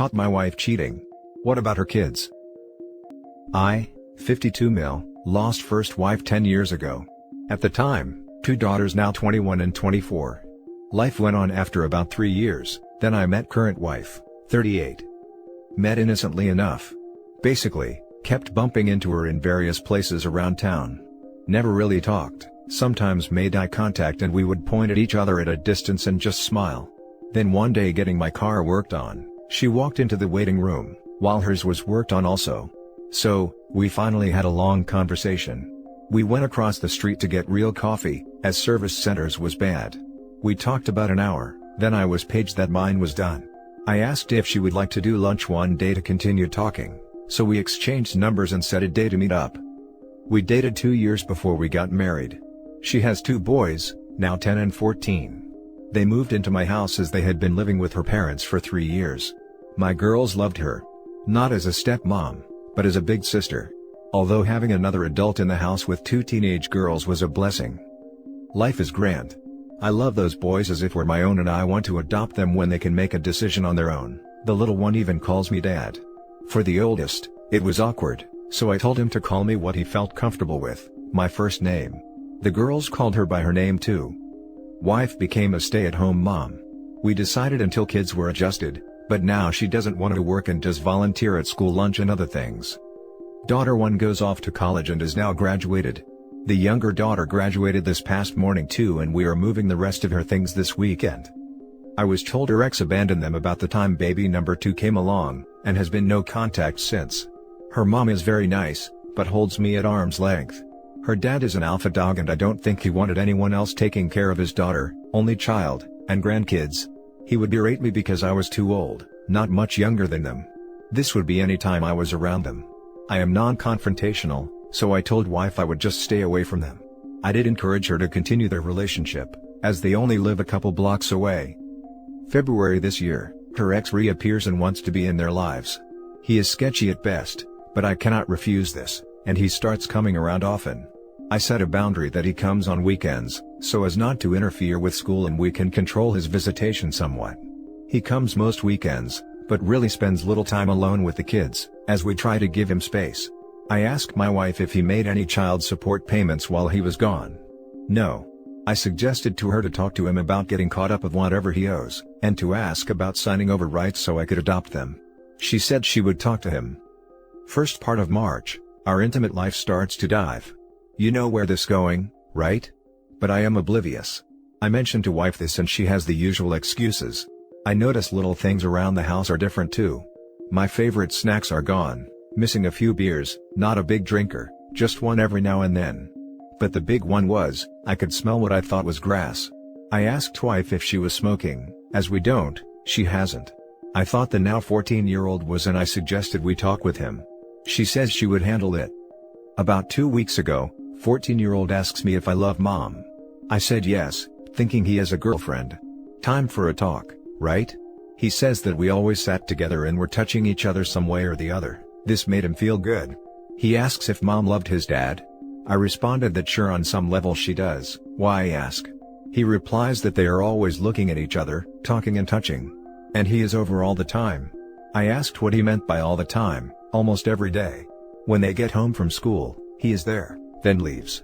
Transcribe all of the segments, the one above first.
caught my wife cheating. What about her kids? I, 52 mil, lost first wife 10 years ago. At the time, 2 daughters now 21 and 24. Life went on after about 3 years, then I met current wife, 38. Met innocently enough. Basically, kept bumping into her in various places around town. Never really talked, sometimes made eye contact and we would point at each other at a distance and just smile. Then one day getting my car worked on, she walked into the waiting room, while hers was worked on also. So, we finally had a long conversation. We went across the street to get real coffee, as service centers was bad. We talked about an hour, then I was paged that mine was done. I asked if she would like to do lunch one day to continue talking, so we exchanged numbers and set a day to meet up. We dated 2 years before we got married. She has 2 boys, now 10 and 14. They moved into my house as they had been living with her parents for 3 years. My girls loved her. Not as a stepmom, but as a big sister. Although having another adult in the house with 2 teenage girls was a blessing. Life is grand. I love those boys as if we're my own and I want to adopt them when they can make a decision on their own. The little one even calls me dad. For the oldest, it was awkward, so I told him to call me what he felt comfortable with, my first name. The girls called her by her name too. Wife became a stay-at-home mom. We decided until kids were adjusted, but now she doesn't want to work and does volunteer at school lunch and other things. Daughter 1 goes off to college and is now graduated. The younger daughter graduated this past morning too and we are moving the rest of her things this weekend. I was told her ex abandoned them about the time baby number 2 came along, and has been no contact since. Her mom is very nice, but holds me at arm's length. Her dad is an alpha dog and I don't think he wanted anyone else taking care of his daughter, only child, and grandkids. He would berate me because I was too old, not much younger than them. This would be any time I was around them. I am non-confrontational, so I told wife I would just stay away from them. I did encourage her to continue their relationship, as they only live a couple blocks away. February this year, her ex reappears and wants to be in their lives. He is sketchy at best, but I cannot refuse this, and he starts coming around often. I set a boundary that he comes on weekends, so as not to interfere with school and we can control his visitation somewhat. He comes most weekends, but really spends little time alone with the kids, as we try to give him space. I asked my wife if he made any child support payments while he was gone. No. I suggested to her to talk to him about getting caught up of whatever he owes, and to ask about signing over rights so I could adopt them. She said she would talk to him. First part of March, our intimate life starts to dive. You know where this going, right? But I am oblivious. I mentioned to wife this and she has the usual excuses. I notice little things around the house are different too. My favorite snacks are gone, missing a few beers, not a big drinker, just one every now and then. But the big one was, I could smell what I thought was grass. I asked wife if she was smoking, as we don't, she hasn't. I thought the now 14-year-old was and I suggested we talk with him. She says she would handle it. About 2 weeks ago, 14-year-old asks me if I love mom. I said yes, thinking he has a girlfriend. Time for a talk, right? He says that we always sat together and were touching each other some way or the other. This made him feel good. He asks if mom loved his dad. I responded that sure on some level she does, why ask? He replies that they are always looking at each other, talking and touching. And he is over all the time. I asked what he meant by all the time, almost every day. When they get home from school, he is there, then leaves.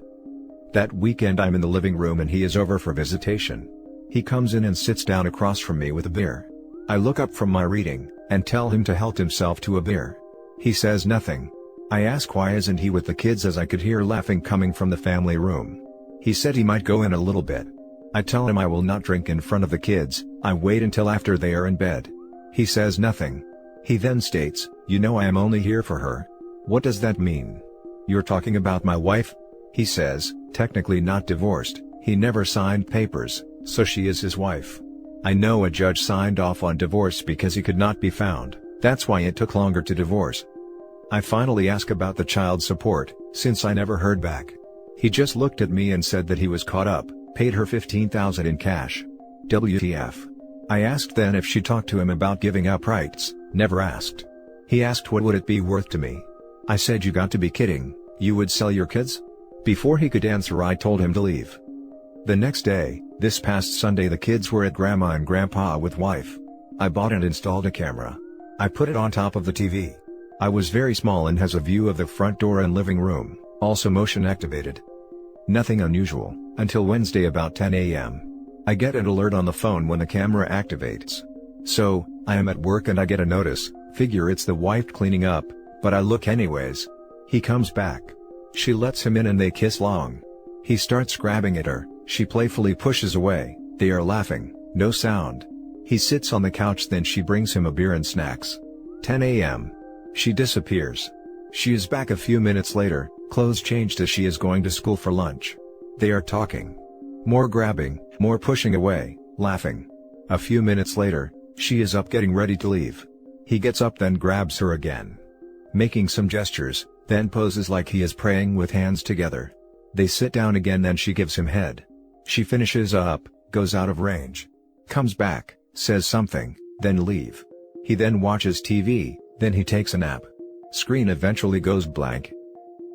That weekend I'm in the living room and he is over for visitation. He comes in and sits down across from me with a beer. I look up from my reading, and tell him to help himself to a beer. He says nothing. I ask why isn't he with the kids as I could hear laughing coming from the family room. He said he might go in a little bit. I tell him I will not drink in front of the kids, I wait until after they are in bed. He says nothing. He then states, you know I am only here for her. What does that mean? You're talking about my wife? He says, technically not divorced, he never signed papers, so she is his wife. I know a judge signed off on divorce because he could not be found, that's why it took longer to divorce. I finally ask about the child support, since I never heard back. He just looked at me and said that he was caught up, paid her $15,000 in cash. WTF. I asked then if she talked to him about giving up rights, never asked. He asked what would it be worth to me. I said you got to be kidding, you would sell your kids? Before he could answer I told him to leave. The next day, this past Sunday the kids were at grandma and grandpa with wife. I bought and installed a camera. I put it on top of the TV. I was very small and has a view of the front door and living room, also motion activated. Nothing unusual, until Wednesday about 10 a.m. I get an alert on the phone when the camera activates. So, I am at work and I get a notice, figure it's the wife cleaning up, but I look anyways. He comes back. She lets him in and they kiss long. He starts grabbing at her, she playfully pushes away, they are laughing, no sound. He sits on the couch, then she brings him a beer and snacks. 10 a.m. She disappears. She is back a few minutes later, clothes changed as she is going to school for lunch. They are talking. More grabbing, more pushing away, laughing. A few minutes later, she is up getting ready to leave. He gets up then grabs her again. Making some gestures, then poses like he is praying with hands together. They sit down again, then she gives him head. She finishes up, goes out of range. Comes back, says something, then leave. He then watches TV, then he takes a nap. Screen eventually goes blank.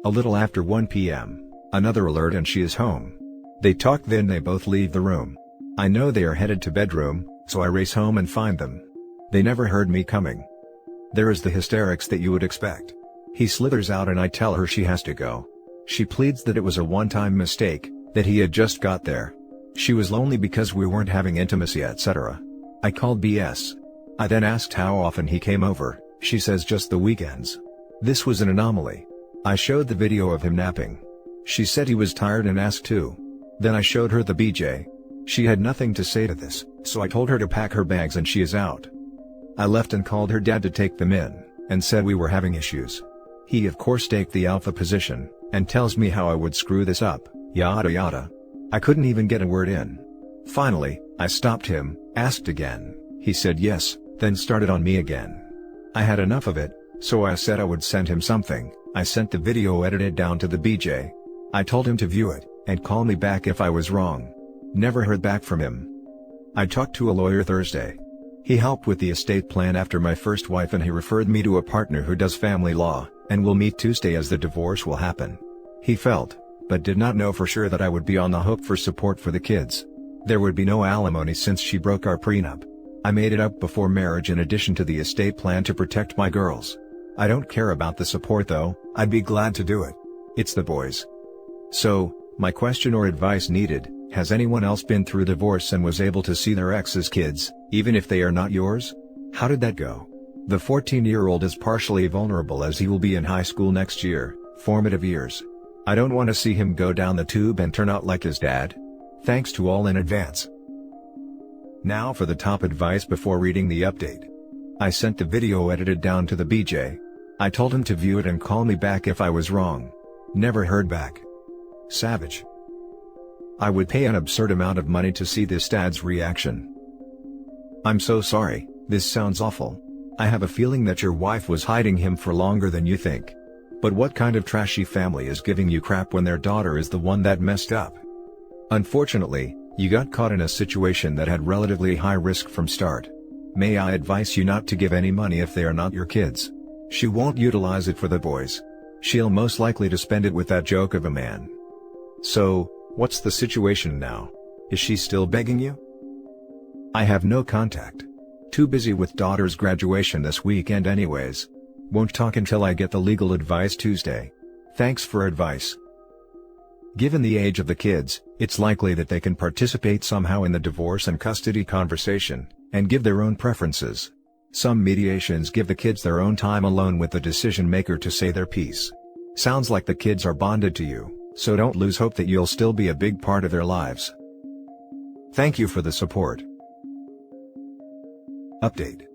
A little after 1 p.m., another alert and she is home. They talk, then they both leave the room. I know they are headed to bedroom, so I race home and find them. They never heard me coming. There is the hysterics that you would expect. He slithers out and I tell her she has to go. She pleads that it was a one-time mistake, that he had just got there. She was lonely because we weren't having intimacy, etc. I called BS. I then asked how often he came over. She says just the weekends. This was an anomaly. I showed the video of him napping. She said he was tired and asked too. Then I showed her the BJ. She had nothing to say to this, so I told her to pack her bags and she is out. I left and called her dad to take them in, and said we were having issues. He of course takes the alpha position, and tells me how I would screw this up, yada yada. I couldn't even get a word in. Finally, I stopped him, asked again, he said yes, then started on me again. I had enough of it, so I said I would send him something. I sent the video edited down to the BJ. I told him to view it, and call me back if I was wrong. Never heard back from him. I talked to a lawyer Thursday. He helped with the estate plan after my first wife and he referred me to a partner who does family law, and we'll meet Tuesday as the divorce will happen. He felt, but did not know for sure, that I would be on the hook for support for the kids. There would be no alimony since she broke our prenup. I made it up before marriage in addition to the estate plan to protect my girls. I don't care about the support though, I'd be glad to do it. It's the boys. So, my question or advice needed, has anyone else been through divorce and was able to see their ex's kids, even if they are not yours? How did that go? The 14-year-old is partially vulnerable as he will be in high school next year, formative years. I don't want to see him go down the tube and turn out like his dad. Thanks to all in advance. Now for the top advice before reading the update. I sent the video edited down to the BJ. I told him to view it and call me back if I was wrong. Never heard back. Savage. I would pay an absurd amount of money to see this dad's reaction. I'm so sorry, this sounds awful. I have a feeling that your wife was hiding him for longer than you think. But what kind of trashy family is giving you crap when their daughter is the one that messed up? Unfortunately, you got caught in a situation that had relatively high risk from start. May I advise you not to give any money if they are not your kids. She won't utilize it for the boys. She'll most likely to spend it with that joke of a man. So, what's the situation now? Is she still begging you? I have no contact. Too busy with daughter's graduation this weekend anyways. Won't talk until I get the legal advice Tuesday. Thanks for advice. Given the age of the kids, it's likely that they can participate somehow in the divorce and custody conversation, and give their own preferences. Some mediations give the kids their own time alone with the decision maker to say their piece. Sounds like the kids are bonded to you, so don't lose hope that you'll still be a big part of their lives. Thank you for the support. Update.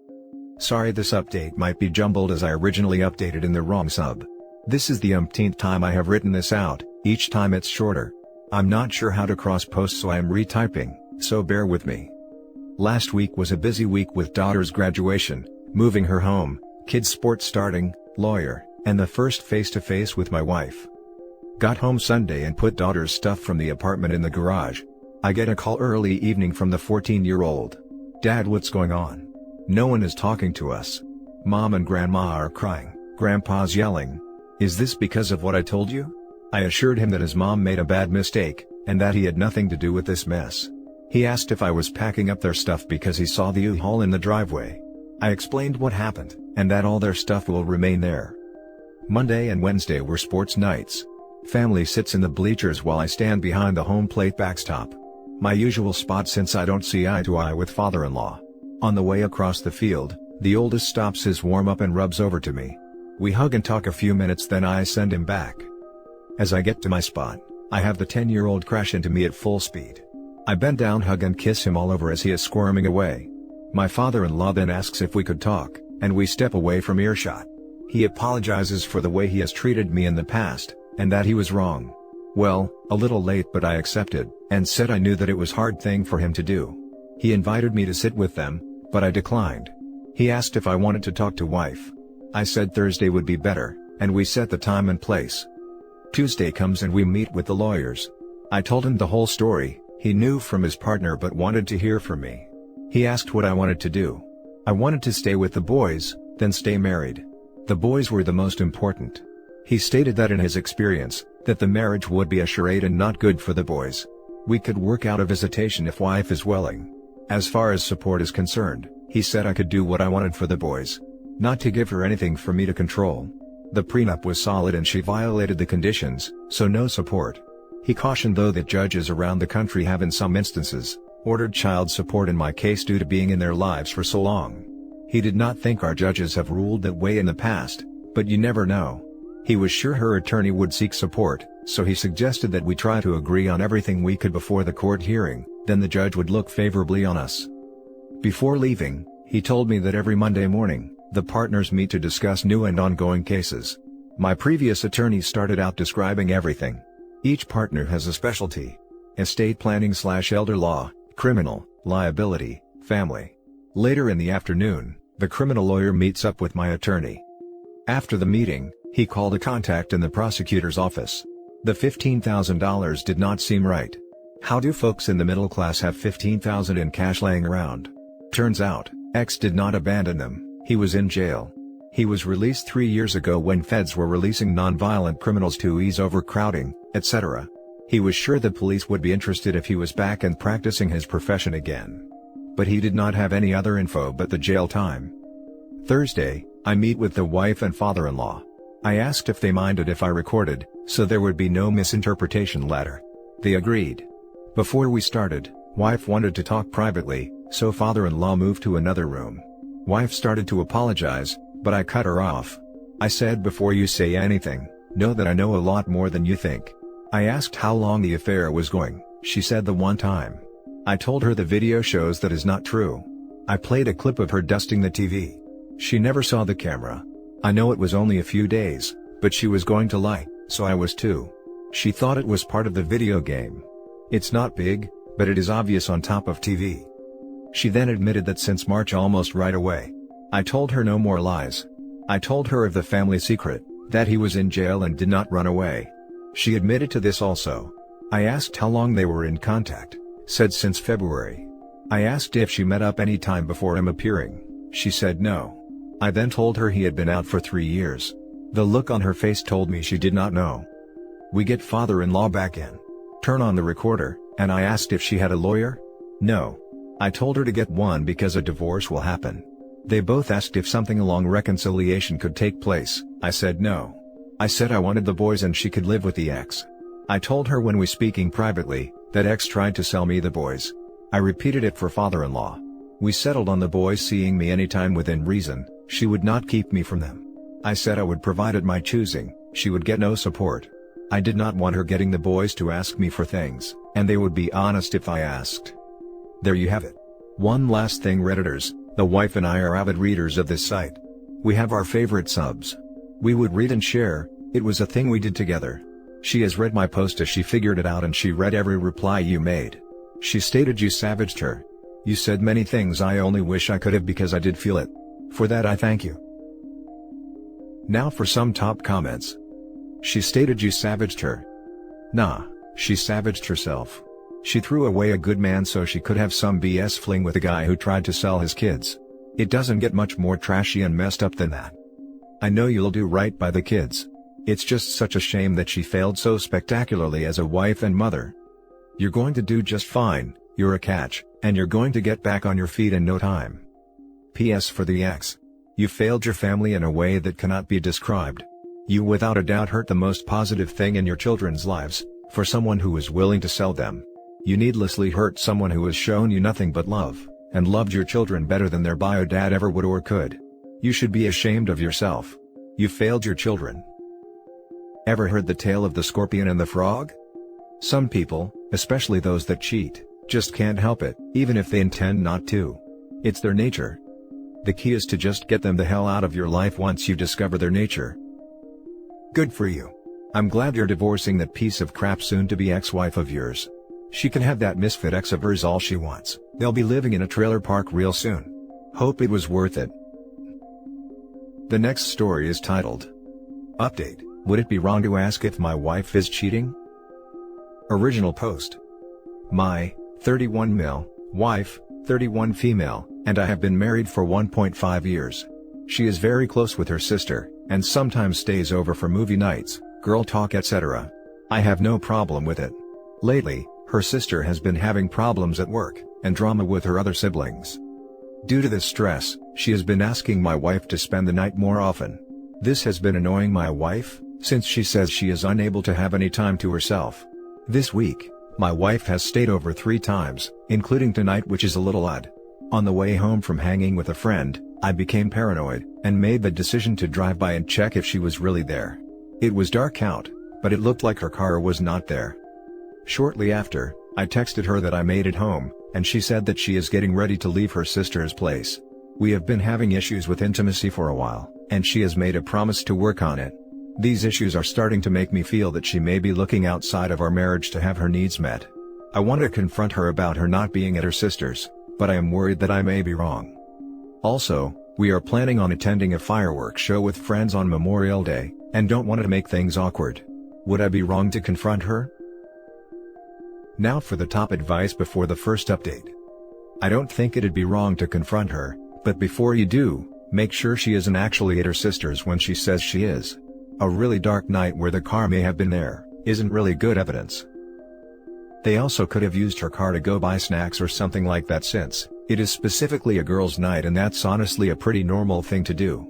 Sorry, this update might be jumbled as I originally updated in the wrong sub. This is the umpteenth time I have written this out, each time it's shorter. I'm not sure how to cross post, so I am retyping, so bear with me. Last week was a busy week with daughter's graduation, moving her home, kids' sports starting, lawyer, and the first face-to-face with my wife. Got home Sunday and put daughter's stuff from the apartment in the garage. I get a call early evening from the 14-year-old. Dad, what's going on? No one is talking to us. Mom and Grandma are crying, Grandpa's yelling. Is this because of what I told you? I assured him that his mom made a bad mistake, and that he had nothing to do with this mess. He asked if I was packing up their stuff because he saw the U-Haul in the driveway. I explained what happened, and that all their stuff will remain there. Monday and Wednesday were sports nights. Family sits in the bleachers while I stand behind the home plate backstop. My usual spot since I don't see eye to eye with father-in-law. On the way across the field, the oldest stops his warm-up and rubs over to me. We hug and talk a few minutes, then I send him back. As I get to my spot, I have the 10-year-old crash into me at full speed. I bend down, hug and kiss him all over as he is squirming away. My father-in-law then asks if we could talk, and we step away from earshot. He apologizes for the way he has treated me in the past, and that he was wrong. Well, a little late, but I accepted, and said I knew that it was a hard thing for him to do. He invited me to sit with them, but I declined. He asked if I wanted to talk to wife. I said Thursday would be better, and we set the time and place. Tuesday comes and we meet with the lawyers. I told him the whole story. He knew from his partner but wanted to hear from me. He asked what I wanted to do. I wanted to stay with the boys, then stay married. The boys were the most important. He stated that in his experience, that the marriage would be a charade and not good for the boys. We could work out a visitation if wife is willing. As far as support is concerned, he said I could do what I wanted for the boys. Not to give her anything for me to control. The prenup was solid and she violated the conditions, so no support. He cautioned though that judges around the country have in some instances, ordered child support in my case due to being in their lives for so long. He did not think our judges have ruled that way in the past, but you never know. He was sure her attorney would seek support, so he suggested that we try to agree on everything we could before the court hearing, then the judge would look favorably on us. Before leaving, he told me that every Monday morning, the partners meet to discuss new and ongoing cases. My previous attorney started out describing everything. Each partner has a specialty: estate planning/elder law, criminal, liability, family. Later in the afternoon, the criminal lawyer meets up with my attorney. After the meeting, he called a contact in the prosecutor's office. The $15,000 did not seem right. How do folks in the middle class have $15,000 in cash laying around? Turns out, X did not abandon them. He was in jail. He was released 3 years ago when feds were releasing non-violent criminals to ease overcrowding, etc. He was sure the police would be interested if he was back and practicing his profession again. But he did not have any other info but the jail time. Thursday, I meet with the wife and father-in-law. I asked if they minded if I recorded, so there would be no misinterpretation later. They agreed. Before we started, wife wanted to talk privately, so father-in-law moved to another room. Wife started to apologize, but I cut her off. I said, before you say anything, know that I know a lot more than you think. I asked how long the affair was going. She said the one time. I told her the video shows that is not true. I played a clip of her dusting the TV. She never saw the camera. I know it was only a few days, but she was going to lie, so I was too. She thought it was part of the video game. It's not big, but it is obvious on top of TV. She then admitted that since March almost right away. I told her no more lies. I told her of the family secret, that he was in jail and did not run away. She admitted to this also. I asked how long they were in contact. Said since February. I asked if she met up any time before him appearing. She said no. I then told her he had been out for 3 years. The look on her face told me she did not know. We get father-in-law back in. Turn on the recorder, and I asked if she had a lawyer? No. I told her to get one because a divorce will happen. They both asked if something along reconciliation could take place. I said no. I said I wanted the boys and she could live with the ex. I told her when we speaking privately, that ex tried to sell me the boys. I repeated it for father-in-law. We settled on the boys seeing me anytime within reason. She would not keep me from them. I said I would provide at my choosing. She would get no support. I did not want her getting the boys to ask me for things, and they would be honest if I asked. There you have it. One last thing, Redditors, the wife and I are avid readers of this site. We have our favorite subs. We would read and share. It was a thing we did together. She has read my post as she figured it out, and she read every reply you made. She stated you savaged her. You said many things I only wish I could have because I did feel it. For that I thank you. Now for some top comments. She stated you savaged her. Nah, she savaged herself. She threw away a good man so she could have some BS fling with a guy who tried to sell his kids. It doesn't get much more trashy and messed up than that. I know you'll do right by the kids. It's just such a shame that she failed so spectacularly as a wife and mother. You're going to do just fine, you're a catch, and you're going to get back on your feet in no time. PS for the ex. You failed your family in a way that cannot be described. You without a doubt hurt the most positive thing in your children's lives, for someone who was willing to sell them. You needlessly hurt someone who has shown you nothing but love, and loved your children better than their bio dad ever would or could. You should be ashamed of yourself. You failed your children. Ever heard the tale of the scorpion and the frog? Some people, especially those that cheat, just can't help it, even if they intend not to. It's their nature. The key is to just get them the hell out of your life once you discover their nature. Good for you. I'm glad you're divorcing that piece of crap soon-to-be ex-wife of yours. She can have that misfit ex of hers all she wants. They'll be living in a trailer park real soon. Hope it was worth it. The next story is titled, Update: Would it be wrong to ask if my wife is cheating? Original post. My 31 male wife, 31 female, and I have been married for 1.5 years. She is very close with her sister, and sometimes stays over for movie nights, girl talk etc. I have no problem with it. Lately, her sister has been having problems at work, and drama with her other siblings. Due to this stress, she has been asking my wife to spend the night more often. This has been annoying my wife, since she says she is unable to have any time to herself. This week, my wife has stayed over 3 times, including tonight, which is a little odd. On the way home from hanging with a friend, I became paranoid, and made the decision to drive by and check if she was really there. It was dark out, but it looked like her car was not there. Shortly after, I texted her that I made it home, and she said that she is getting ready to leave her sister's place. We have been having issues with intimacy for a while, and she has made a promise to work on it. These issues are starting to make me feel that she may be looking outside of our marriage to have her needs met. I want to confront her about her not being at her sister's, but I am worried that I may be wrong. Also, we are planning on attending a fireworks show with friends on Memorial Day, and don't want to make things awkward. Would I be wrong to confront her? Now for the top advice before the first update. I don't think it'd be wrong to confront her, but before you do, make sure she isn't actually at her sister's when she says she is. A really dark night where the car may have been there, isn't really good evidence. They also could have used her car to go buy snacks or something like that, since it is specifically a girls' night and that's honestly a pretty normal thing to do.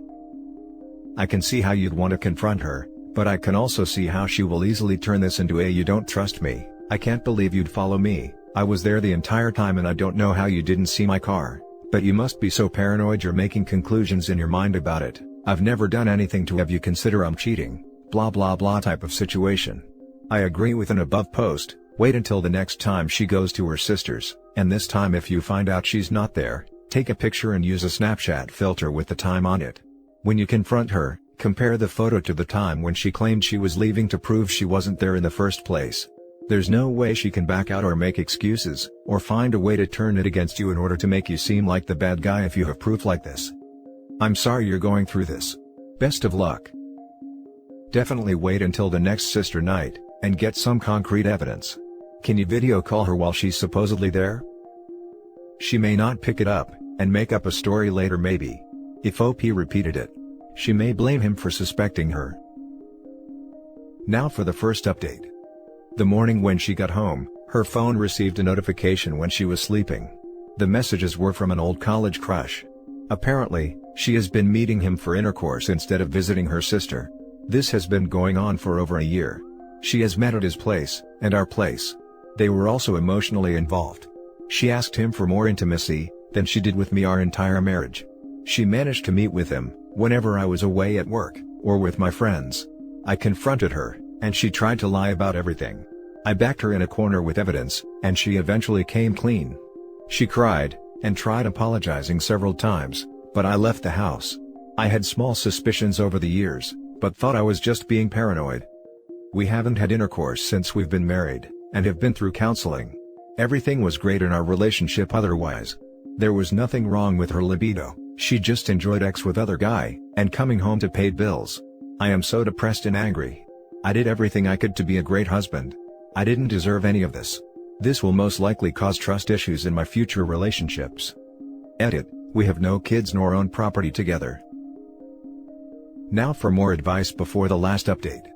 I can see how you'd want to confront her, but I can also see how she will easily turn this into a "you don't trust me, I can't believe you'd follow me, I was there the entire time and I don't know how you didn't see my car, but you must be so paranoid you're making conclusions in your mind about it, I've never done anything to have you consider I'm cheating, blah blah blah" type of situation. I agree with an above post. Wait until the next time she goes to her sister's, and this time if you find out she's not there, take a picture and use a Snapchat filter with the time on it. When you confront her, compare the photo to the time when she claimed she was leaving to prove she wasn't there in the first place. There's no way she can back out or make excuses, or find a way to turn it against you in order to make you seem like the bad guy if you have proof like this. I'm sorry you're going through this. Best of luck. Definitely wait until the next sister night, and get some concrete evidence. Can you video call her while she's supposedly there? She may not pick it up, and make up a story later maybe. If OP repeated it, she may blame him for suspecting her. Now for the first update. The morning when she got home, her phone received a notification when she was sleeping. The messages were from an old college crush. Apparently, she has been meeting him for intercourse instead of visiting her sister. This has been going on for over a year. She has met at his place, and our place. They were also emotionally involved. She asked him for more intimacy than she did with me our entire marriage. She managed to meet with him whenever I was away at work, or with my friends. I confronted her, and she tried to lie about everything. I backed her in a corner with evidence, and she eventually came clean. She cried, and tried apologizing several times, but I left the house. I had small suspicions over the years, but thought I was just being paranoid. We haven't had intercourse since we've been married, and have been through counseling. Everything was great in our relationship otherwise. There was nothing wrong with her libido, she just enjoyed sex with other guy, and coming home to pay bills. I am so depressed and angry. I did everything I could to be a great husband. I didn't deserve any of this. This will most likely cause trust issues in my future relationships. Edit: we have no kids nor own property together. Now for more advice before the last update.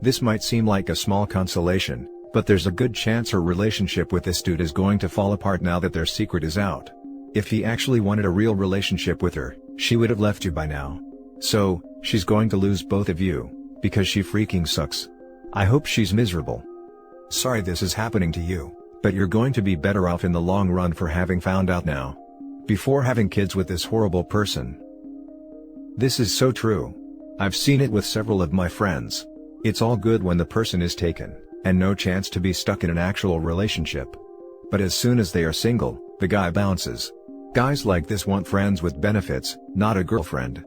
This might seem like a small consolation, but there's a good chance her relationship with this dude is going to fall apart now that their secret is out. If he actually wanted a real relationship with her, she would have left you by now. So, she's going to lose both of you, because she freaking sucks. I hope she's miserable. Sorry this is happening to you, but you're going to be better off in the long run for having found out now. Before having kids with this horrible person. This is so true. I've seen it with several of my friends. It's all good when the person is taken, and no chance to be stuck in an actual relationship. But as soon as they are single, the guy bounces. Guys like this want friends with benefits, not a girlfriend.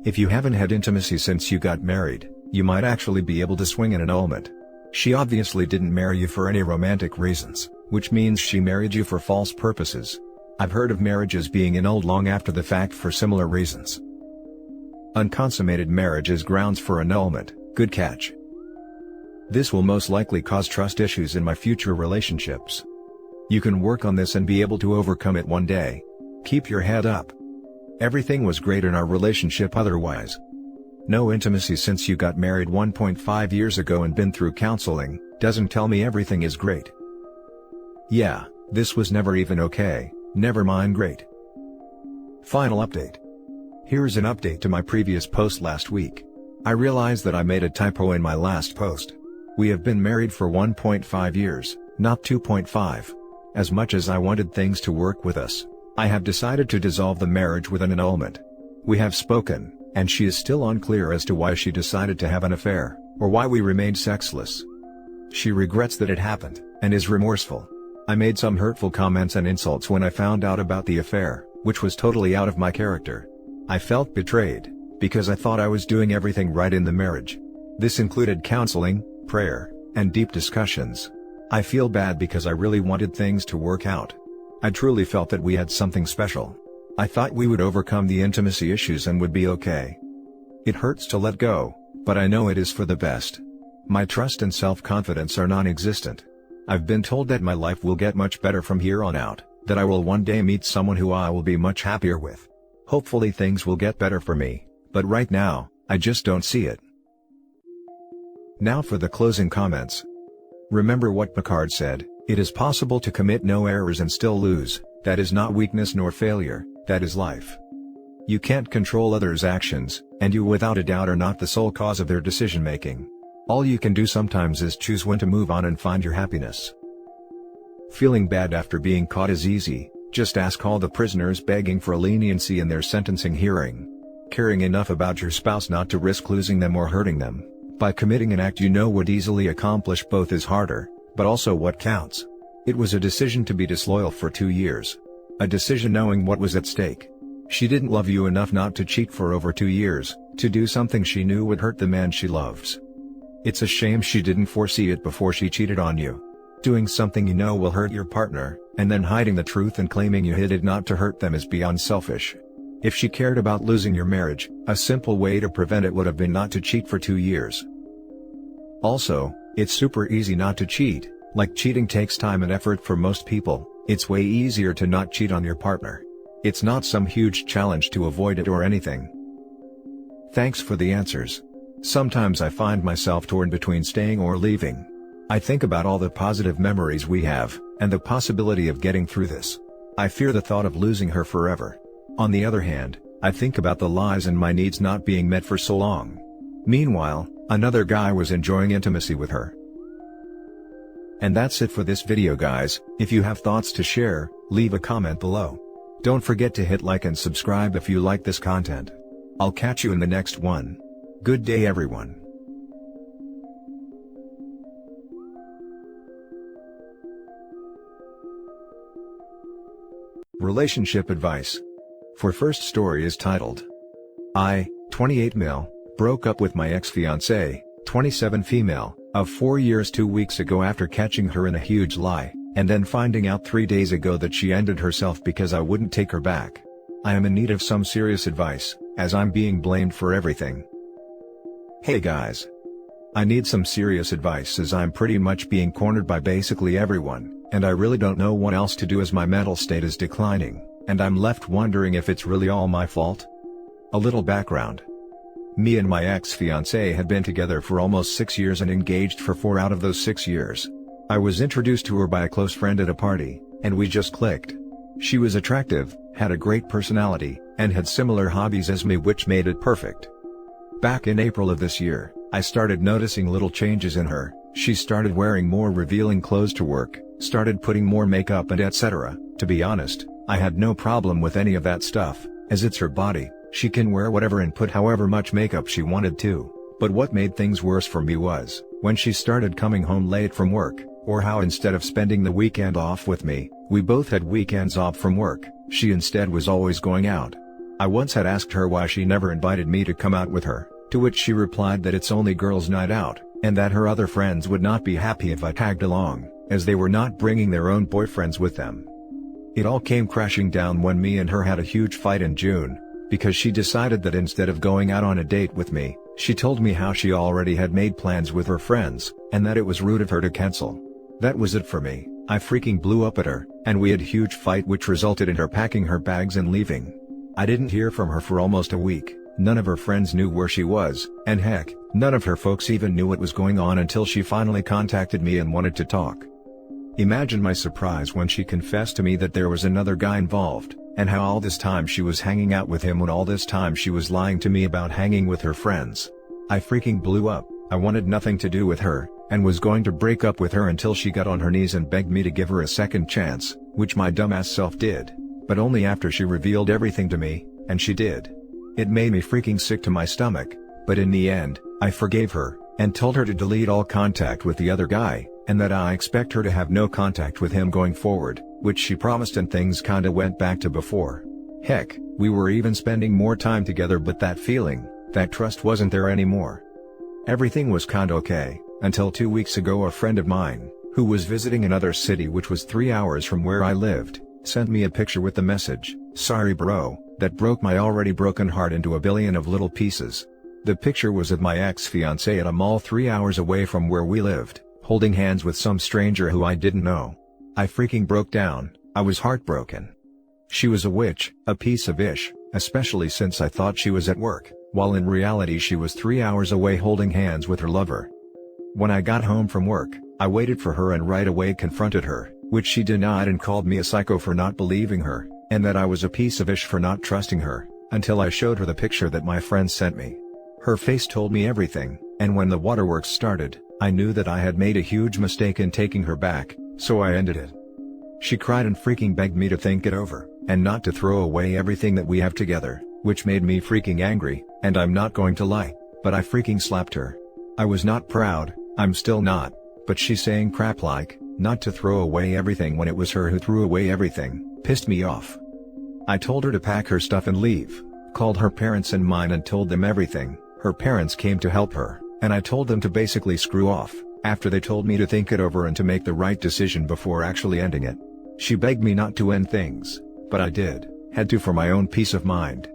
If you haven't had intimacy since you got married, you might actually be able to swing an annulment. She obviously didn't marry you for any romantic reasons, which means she married you for false purposes. I've heard of marriages being annulled long after the fact for similar reasons. Unconsummated marriage is grounds for annulment. Good catch. This will most likely cause trust issues in my future relationships. You can work on this and be able to overcome it one day. Keep your head up. Everything was great in our relationship otherwise. No intimacy since you got married 1.5 years ago and been through counseling, doesn't tell me everything is great. Yeah, this was never even okay, never mind great. Final update. Here's an update to my previous post last week. I realized that I made a typo in my last post. We have been married for 1.5 years, not 2.5. As much as I wanted things to work with us, I have decided to dissolve the marriage with an annulment. We have spoken, and she is still unclear as to why she decided to have an affair, or why we remained sexless. She regrets that it happened, and is remorseful. I made some hurtful comments and insults when I found out about the affair, which was totally out of my character. I felt betrayed, because I thought I was doing everything right in the marriage. This included counseling, prayer, and deep discussions. I feel bad because I really wanted things to work out. I truly felt that we had something special. I thought we would overcome the intimacy issues and would be okay. It hurts to let go, but I know it is for the best. My trust and self-confidence are non-existent. I've been told that my life will get much better from here on out, that I will one day meet someone who I will be much happier with. Hopefully things will get better for me, but right now, I just don't see it. Now for the closing comments. Remember what Picard said, "It is possible to commit no errors and still lose. That is not weakness nor failure, that is life." You can't control others' actions, and you without a doubt are not the sole cause of their decision-making. All you can do sometimes is choose when to move on and find your happiness. Feeling bad after being caught is easy, just ask all the prisoners begging for leniency in their sentencing hearing. Caring enough about your spouse not to risk losing them or hurting them, by committing an act you know would easily accomplish both is harder, but also what counts. It was a decision to be disloyal for 2 years. A decision knowing what was at stake. She didn't love you enough not to cheat for over 2 years, to do something she knew would hurt the man she loves. It's a shame she didn't foresee it before she cheated on you. Doing something you know will hurt your partner, and then hiding the truth and claiming you hid it not to hurt them is beyond selfish. If she cared about losing your marriage, a simple way to prevent it would have been not to cheat for 2 years. Also, it's super easy not to cheat. Like cheating takes time and effort for most people, it's way easier to not cheat on your partner. It's not some huge challenge to avoid it or anything. Thanks for the answers. Sometimes I find myself torn between staying or leaving. I think about all the positive memories we have, and the possibility of getting through this. I fear the thought of losing her forever. On the other hand, I think about the lies and my needs not being met for so long. Meanwhile, another guy was enjoying intimacy with her. And that's it for this video guys. If you have thoughts to share, leave a comment below. Don't forget to hit like and subscribe if you like this content. I'll catch you in the next one. Good day everyone. Relationship advice. For first story is titled, I, 28 male, broke up with my ex-fiancée, 27 female, of 4 years 2 weeks ago after catching her in a huge lie, and then finding out 3 days ago that she ended herself because I wouldn't take her back. I am in need of some serious advice, as I'm being blamed for everything. Hey guys. I need some serious advice as I'm pretty much being cornered by basically everyone, and I really don't know what else to do as my mental state is declining, and I'm left wondering if it's really all my fault. A little background. Me and my ex-fiancée had been together for almost 6 years and engaged for 4 out of those 6 years. I was introduced to her by a close friend at a party, and we just clicked. She was attractive, had a great personality, and had similar hobbies as me, which made it perfect. Back in April of this year, I started noticing little changes in her. She started wearing more revealing clothes to work, started putting more makeup and etc. To be honest, I had no problem with any of that stuff, as it's her body, she can wear whatever and put however much makeup she wanted to. But what made things worse for me was, when she started coming home late from work, or how instead of spending the weekend off with me, we both had weekends off from work, she instead was always going out. I once had asked her why she never invited me to come out with her, to which she replied that it's only girls' night out, and that her other friends would not be happy if I tagged along, as they were not bringing their own boyfriends with them. It all came crashing down when me and her had a huge fight in June, because she decided that instead of going out on a date with me, she told me how she already had made plans with her friends, and that it was rude of her to cancel. That was it for me. I freaking blew up at her, and we had a huge fight which resulted in her packing her bags and leaving. I didn't hear from her for almost a week, none of her friends knew where she was, and heck, none of her folks even knew what was going on until she finally contacted me and wanted to talk. Imagine my surprise when she confessed to me that there was another guy involved, and how all this time she was hanging out with him when all this time she was lying to me about hanging with her friends. I freaking blew up. I wanted nothing to do with her, and was going to break up with her until she got on her knees and begged me to give her a second chance, which my dumbass self did, but only after she revealed everything to me, and she did. It made me freaking sick to my stomach, but in the end, I forgave her, and told her to delete all contact with the other guy, and that I expect her to have no contact with him going forward, which she promised, and things kinda went back to before. Heck, we were even spending more time together, but that feeling, that trust wasn't there anymore. Everything was kinda okay, until 2 weeks ago a friend of mine, who was visiting another city which was 3 hours from where I lived, sent me a picture with the message, "Sorry bro," that broke my already broken heart into a billion of little pieces. The picture was of my ex-fiancée at a mall 3 hours away from where we lived, holding hands with some stranger who I didn't know. I freaking broke down. I was heartbroken. She was a witch, a piece of ish, especially since I thought she was at work, while in reality she was 3 hours away holding hands with her lover. When I got home from work, I waited for her and right away confronted her, which she denied and called me a psycho for not believing her, and that I was a piece of ish for not trusting her, until I showed her the picture that my friend sent me. Her face told me everything, and when the waterworks started, I knew that I had made a huge mistake in taking her back, so I ended it. She cried and freaking begged me to think it over, and not to throw away everything that we have together, which made me freaking angry, and I'm not going to lie, but I freaking slapped her. I was not proud, I'm still not, but she saying crap like, not to throw away everything when it was her who threw away everything, pissed me off. I told her to pack her stuff and leave, called her parents and mine and told them everything. Her parents came to help her, and I told them to basically screw off, after they told me to think it over and to make the right decision before actually ending it. She begged me not to end things, but I did, had to for my own peace of mind.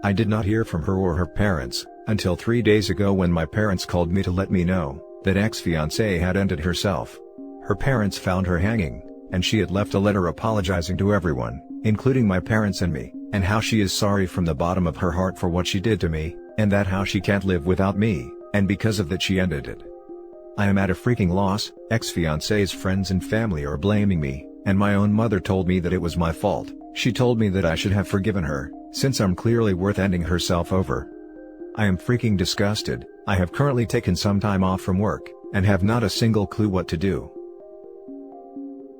I did not hear from her or her parents, until 3 days ago when my parents called me to let me know that ex-fiancée had ended herself. Her parents found her hanging, and she had left a letter apologizing to everyone, including my parents and me, and how she is sorry from the bottom of her heart for what she did to me, and that how she can't live without me, and because of that she ended it. I am at a freaking loss. Ex-fiancée's friends and family are blaming me, and my own mother told me that it was my fault. She told me that I should have forgiven her, since I'm clearly worth ending herself over. I am freaking disgusted. I have currently taken some time off from work, and have not a single clue what to do.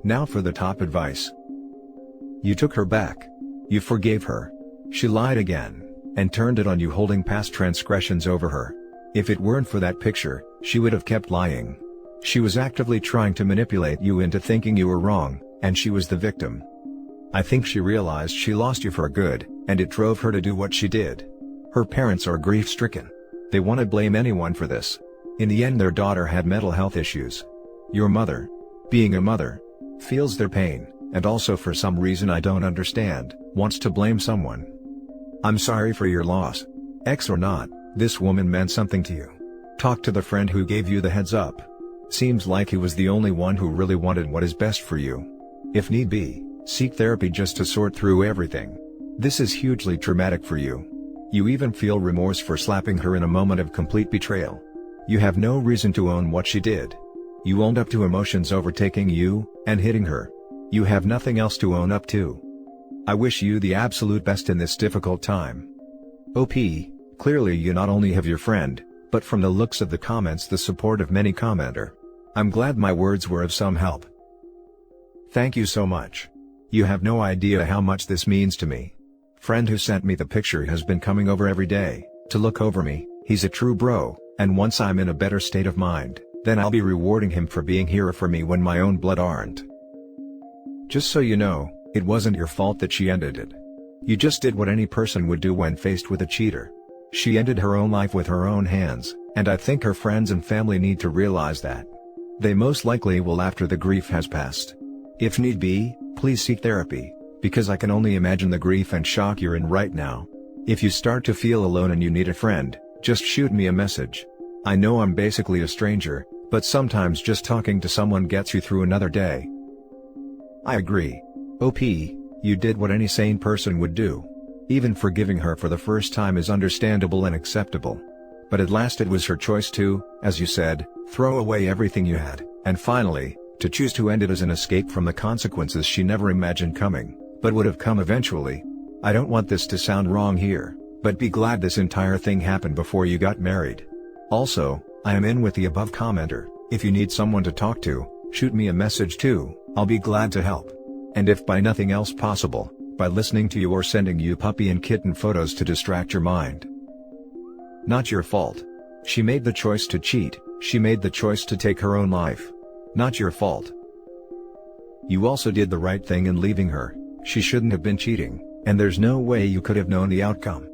Now for the top advice. You took her back. You forgave her. She lied again, and turned it on you, holding past transgressions over her. If it weren't for that picture, she would have kept lying. She was actively trying to manipulate you into thinking you were wrong, and she was the victim. I think she realized she lost you for good, and it drove her to do what she did. Her parents are grief-stricken. They want to blame anyone for this. In the end, their daughter had mental health issues. Your mother, being a mother, feels their pain, and also for some reason I don't understand, wants to blame someone. I'm sorry for your loss. Ex or not, this woman meant something to you. Talk to the friend who gave you the heads up. Seems like he was the only one who really wanted what is best for you. If need be, seek therapy just to sort through everything. This is hugely traumatic for you. You even feel remorse for slapping her in a moment of complete betrayal. You have no reason to own what she did. You owned up to emotions overtaking you, and hitting her. You have nothing else to own up to. I wish you the absolute best in this difficult time. OP, clearly you not only have your friend, but from the looks of the comments the support of many commenter. I'm glad my words were of some help. Thank you so much. You have no idea how much this means to me. Friend who sent me the picture has been coming over every day, to look over me. He's a true bro, and once I'm in a better state of mind, then I'll be rewarding him for being here for me when my own blood aren't. Just so you know, it wasn't your fault that she ended it. You just did what any person would do when faced with a cheater. She ended her own life with her own hands, and I think her friends and family need to realize that. They most likely will after the grief has passed. If need be, please seek therapy, because I can only imagine the grief and shock you're in right now. If you start to feel alone and you need a friend, just shoot me a message. I know I'm basically a stranger, but sometimes just talking to someone gets you through another day. I agree. OP, you did what any sane person would do. Even forgiving her for the first time is understandable and acceptable. But at last it was her choice to, as you said, throw away everything you had, and finally, to choose to end it as an escape from the consequences she never imagined coming, but would have come eventually. I don't want this to sound wrong here, but be glad this entire thing happened before you got married. Also, I am in with the above commenter. If you need someone to talk to, shoot me a message too, I'll be glad to help. And if by nothing else possible, by listening to you or sending you puppy and kitten photos to distract your mind. Not your fault. She made the choice to cheat, she made the choice to take her own life. Not your fault. You also did the right thing in leaving her. She shouldn't have been cheating, and there's no way you could have known the outcome.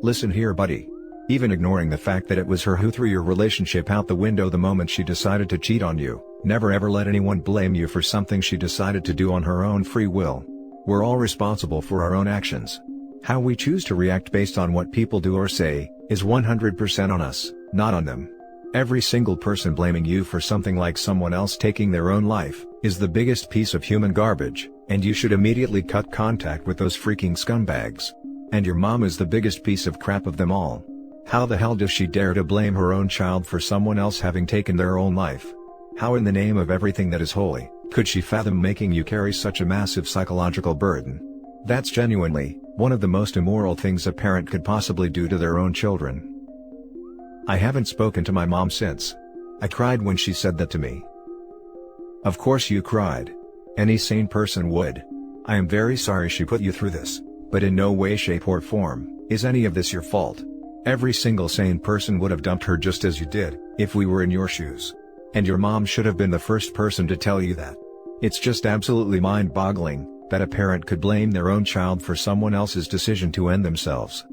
Listen here, buddy. Even ignoring the fact that it was her who threw your relationship out the window the moment she decided to cheat on you, never ever let anyone blame you for something she decided to do on her own free will. We're all responsible for our own actions. How we choose to react based on what people do or say, is 100% on us, not on them. Every single person blaming you for something like someone else taking their own life, is the biggest piece of human garbage, and you should immediately cut contact with those freaking scumbags. And your mom is the biggest piece of crap of them all. How the hell does she dare to blame her own child for someone else having taken their own life? How in the name of everything that is holy, could she fathom making you carry such a massive psychological burden? That's genuinely, one of the most immoral things a parent could possibly do to their own children. I haven't spoken to my mom since. I cried when she said that to me. Of course you cried. Any sane person would. I am very sorry she put you through this, but in no way, shape or form, is any of this your fault. Every single sane person would have dumped her just as you did, if we were in your shoes. And your mom should have been the first person to tell you that. It's just absolutely mind-boggling, that a parent could blame their own child for someone else's decision to end themselves.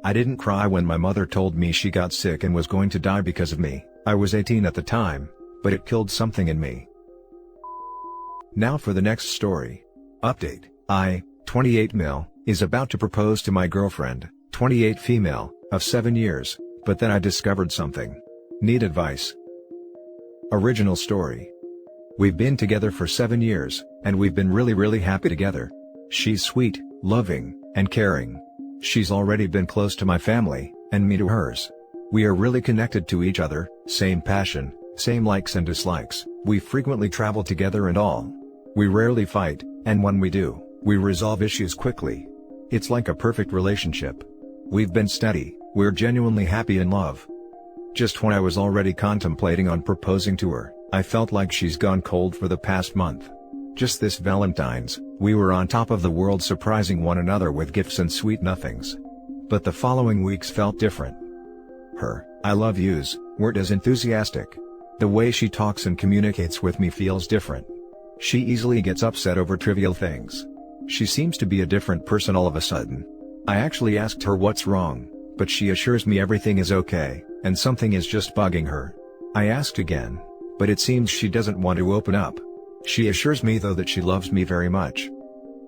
I didn't cry when my mother told me she got sick and was going to die because of me. I was 18 at the time, but it killed something in me. Now for the next story. Update. I, 28 male, is about to propose to my girlfriend, 28 female, of 7 years, but then I discovered something. Need advice. Original story. We've been together for 7 years, and we've been really happy together. She's sweet, loving, and caring. She's already been close to my family, and me to hers. We are really connected to each other, same passion, same likes and dislikes, we frequently travel together and all. We rarely fight, and when we do, we resolve issues quickly. It's like a perfect relationship. We've been steady, we're genuinely happy in love. Just when I was already contemplating on proposing to her, I felt like she's gone cold for the past month. Just this Valentine's, we were on top of the world surprising one another with gifts and sweet nothings. But the following weeks felt different. Her "I love yous" weren't as enthusiastic. The way she talks and communicates with me feels different. She easily gets upset over trivial things. She seems to be a different person all of a sudden. I actually asked her what's wrong, but she assures me everything is okay, and something is just bugging her. I asked again, but it seems she doesn't want to open up. She assures me though that she loves me very much.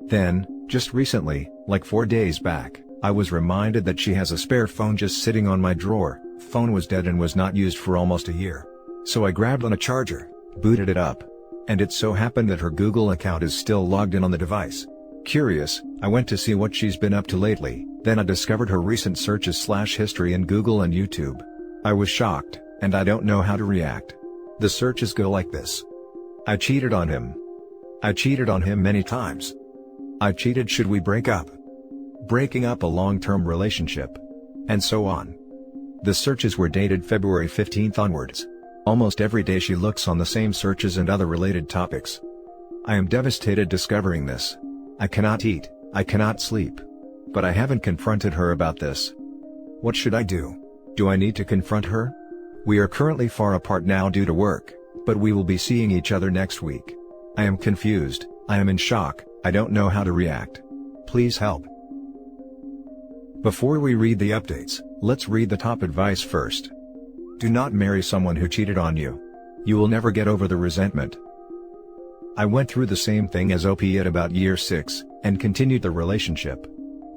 Then, just recently, like 4 days back, I was reminded that she has a spare phone just sitting on my drawer. Phone was dead and was not used for almost a year. So I grabbed on a charger, booted it up. And it so happened that her Google account is still logged in on the device. Curious, I went to see what she's been up to lately, then I discovered her recent searches/history in Google and YouTube. I was shocked, and I don't know how to react. The searches go like this. I cheated on him. I cheated on him many times. I cheated, should we break up? Breaking up a long-term relationship. And so on. The searches were dated February 15th onwards. Almost every day she looks on the same searches and other related topics. I am devastated discovering this. I cannot eat, I cannot sleep. But I haven't confronted her about this. What should I do? Do I need to confront her? We are currently far apart now due to work, but we will be seeing each other next week. I am confused, I am in shock, I don't know how to react. Please help. Before we read the updates, let's read the top advice first. Do not marry someone who cheated on you. You will never get over the resentment. I went through the same thing as OP at about year 6, and continued the relationship.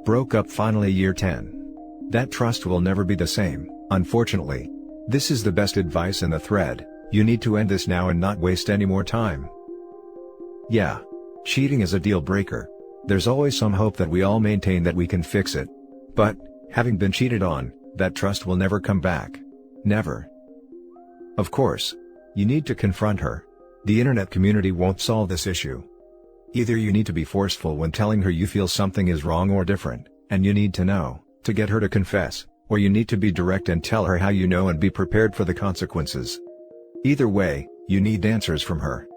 Broke up finally year 10. That trust will never be the same, unfortunately. This is the best advice in the thread. You need to end this now and not waste any more time. Yeah. Cheating is a deal breaker. There's always some hope that we all maintain that we can fix it. But, having been cheated on, that trust will never come back. Never. Of course. You need to confront her. The internet community won't solve this issue. Either you need to be forceful when telling her you feel something is wrong or different, and you need to know, to get her to confess, or you need to be direct and tell her how you know and be prepared for the consequences. Either way, you need answers from her.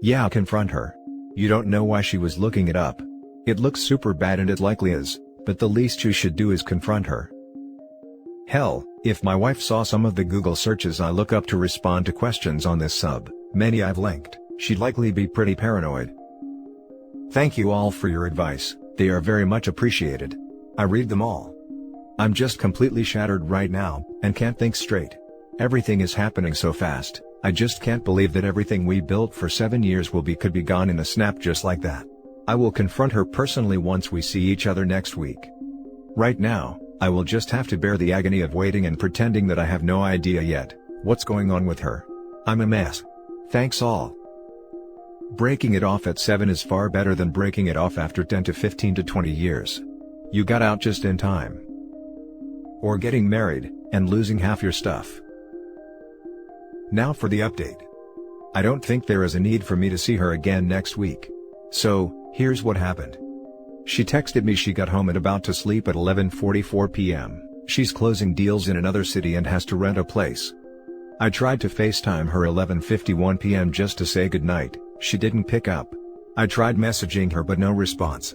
Yeah, confront her. You don't know why she was looking it up. It looks super bad and it likely is, but the least you should do is confront her. Hell, if my wife saw some of the Google searches I look up to respond to questions on this sub, many I've linked, she'd likely be pretty paranoid. Thank you all for your advice, they are very much appreciated. I read them all. I'm just completely shattered right now, and can't think straight. Everything is happening so fast, I just can't believe that everything we built for 7 years could be gone in a snap just like that. I will confront her personally once we see each other next week. Right now, I will just have to bear the agony of waiting and pretending that I have no idea yet what's going on with her. I'm a mess. Thanks all. Breaking it off at 7 is far better than breaking it off after 10 to 15 to 20 years. You got out just in time. Or getting married, and losing half your stuff. Now for the update. I don't think there is a need for me to see her again next week. So, here's what happened. She texted me she got home and about to sleep at 11:44 p.m. She's closing deals in another city and has to rent a place. I tried to FaceTime her 11:51 p.m. just to say goodnight, she didn't pick up. I tried messaging her but no response.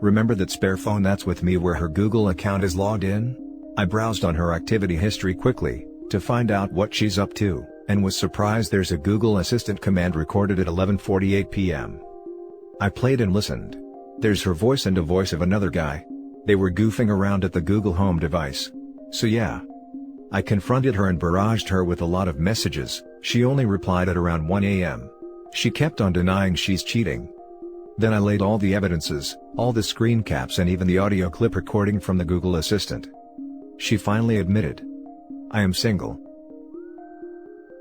Remember that spare phone that's with me where her Google account is logged in? I browsed on her activity history quickly, to find out what she's up to, and was surprised there's a Google Assistant command recorded at 11:48 p.m. I played and listened. There's her voice and a voice of another guy. They were goofing around at the Google Home device. So yeah. I confronted her and barraged her with a lot of messages, she only replied at around 1 a.m. She kept on denying she's cheating. Then I laid all the evidences, all the screen caps and even the audio clip recording from the Google Assistant. She finally admitted. I am single.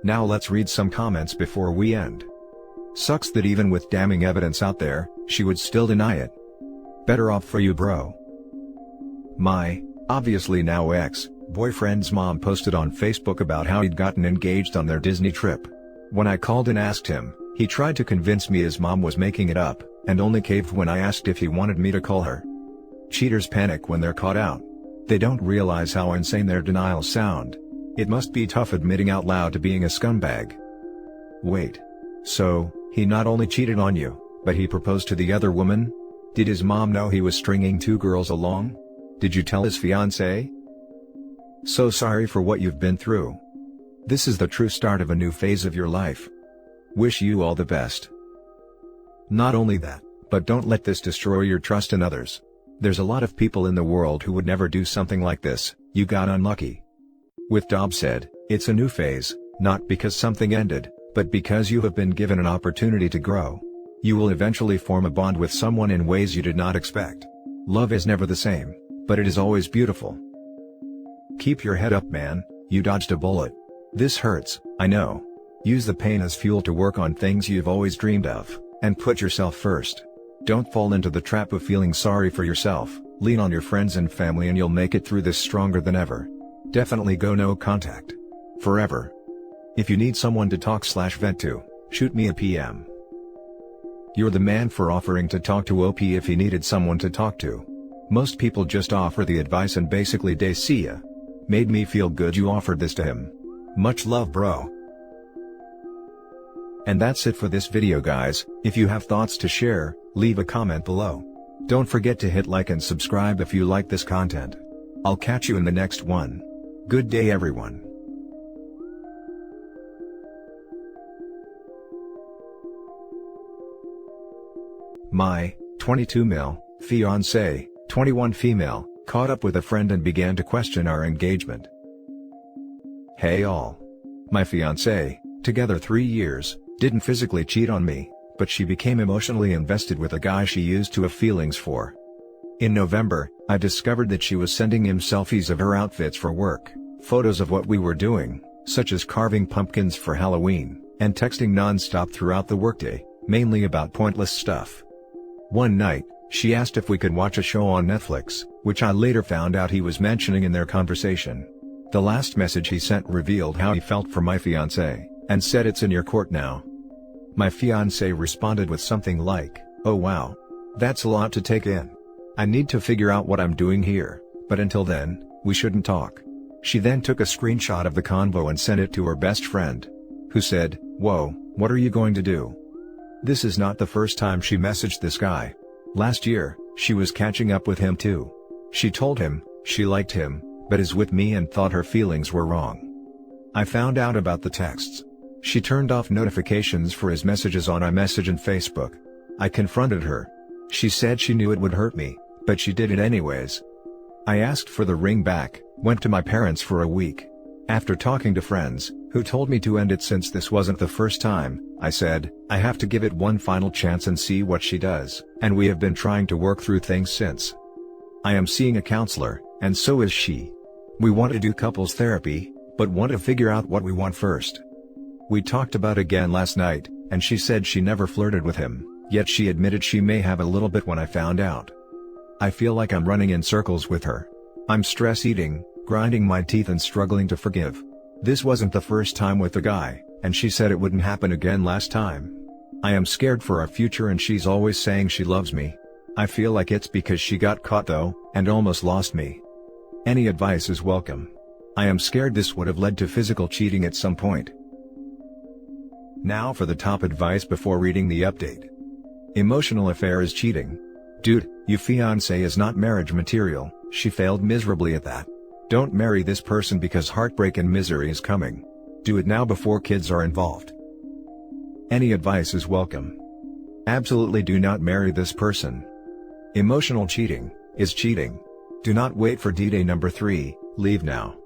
Now let's read some comments before we end. Sucks that even with damning evidence out there, she would still deny it. Better off for you, bro. My, obviously now ex-boyfriend's mom posted on Facebook about how he'd gotten engaged on their Disney trip. When I called and asked him, he tried to convince me his mom was making it up, and only caved when I asked if he wanted me to call her. Cheaters panic when they're caught out. They don't realize how insane their denials sound. It must be tough admitting out loud to being a scumbag. Wait. So, he not only cheated on you, but he proposed to the other woman? Did his mom know he was stringing 2 girls along? Did you tell his fiancée? So sorry for what you've been through. This is the true start of a new phase of your life. Wish you all the best. Not only that, but don't let this destroy your trust in others. There's a lot of people in the world who would never do something like this, you got unlucky. With Dobbs said, it's a new phase, not because something ended, but because you have been given an opportunity to grow. You will eventually form a bond with someone in ways you did not expect. Love is never the same, but it is always beautiful. Keep your head up, man, you dodged a bullet. This hurts, I know. Use the pain as fuel to work on things you've always dreamed of, and put yourself first. Don't fall into the trap of feeling sorry for yourself, lean on your friends and family and you'll make it through this stronger than ever. Definitely go no contact. Forever. If you need someone to talk/vent to, shoot me a PM. You're the man for offering to talk to OP if he needed someone to talk to. Most people just offer the advice and basically they see ya. Made me feel good you offered this to him. Much love, bro. And that's it for this video, guys. If you have thoughts to share, leave a comment below. Don't forget to hit like and subscribe if you like this content. I'll catch you in the next one. Good day, everyone. My 22 mil fiancé, 21 female, caught up with a friend and began to question our engagement. Hey all. My fiancé, together 3 years, didn't physically cheat on me, but she became emotionally invested with a guy she used to have feelings for. In November, I discovered that she was sending him selfies of her outfits for work, photos of what we were doing, such as carving pumpkins for Halloween, and texting non-stop throughout the workday, mainly about pointless stuff. One night, she asked if we could watch a show on Netflix, which I later found out he was mentioning in their conversation. The last message he sent revealed how he felt for my fiancé, and said it's in your court now. My fiancé responded with something like, "Oh wow. That's a lot to take in. I need to figure out what I'm doing here, but until then, we shouldn't talk." She then took a screenshot of the convo and sent it to her best friend, who said, "Whoa, what are you going to do?" This is not the first time she messaged this guy. Last year, she was catching up with him too. She told him, she liked him, but is with me and thought her feelings were wrong. I found out about the texts. She turned off notifications for his messages on iMessage and Facebook. I confronted her. She said she knew it would hurt me, but she did it anyways. I asked for the ring back, went to my parents for a week. After talking to friends, who told me to end it since this wasn't the first time, I said, I have to give it one final chance and see what she does, and we have been trying to work through things since. I am seeing a counselor, and so is she. We want to do couples therapy, but want to figure out what we want first. We talked about again last night, and she said she never flirted with him, yet she admitted she may have a little bit when I found out. I feel like I'm running in circles with her. I'm stress eating, grinding my teeth and struggling to forgive. This wasn't the first time with the guy, and she said it wouldn't happen again last time. I am scared for our future and she's always saying she loves me. I feel like it's because she got caught though, and almost lost me. Any advice is welcome. I am scared this would have led to physical cheating at some point. Now for the top advice before reading the update. Emotional affair is cheating. Dude, your fiancé is not marriage material, she failed miserably at that. Don't marry this person because heartbreak and misery is coming. Do it now before kids are involved. Any advice is welcome. Absolutely do not marry this person. Emotional cheating is cheating. Do not wait for D-Day number 3, leave now.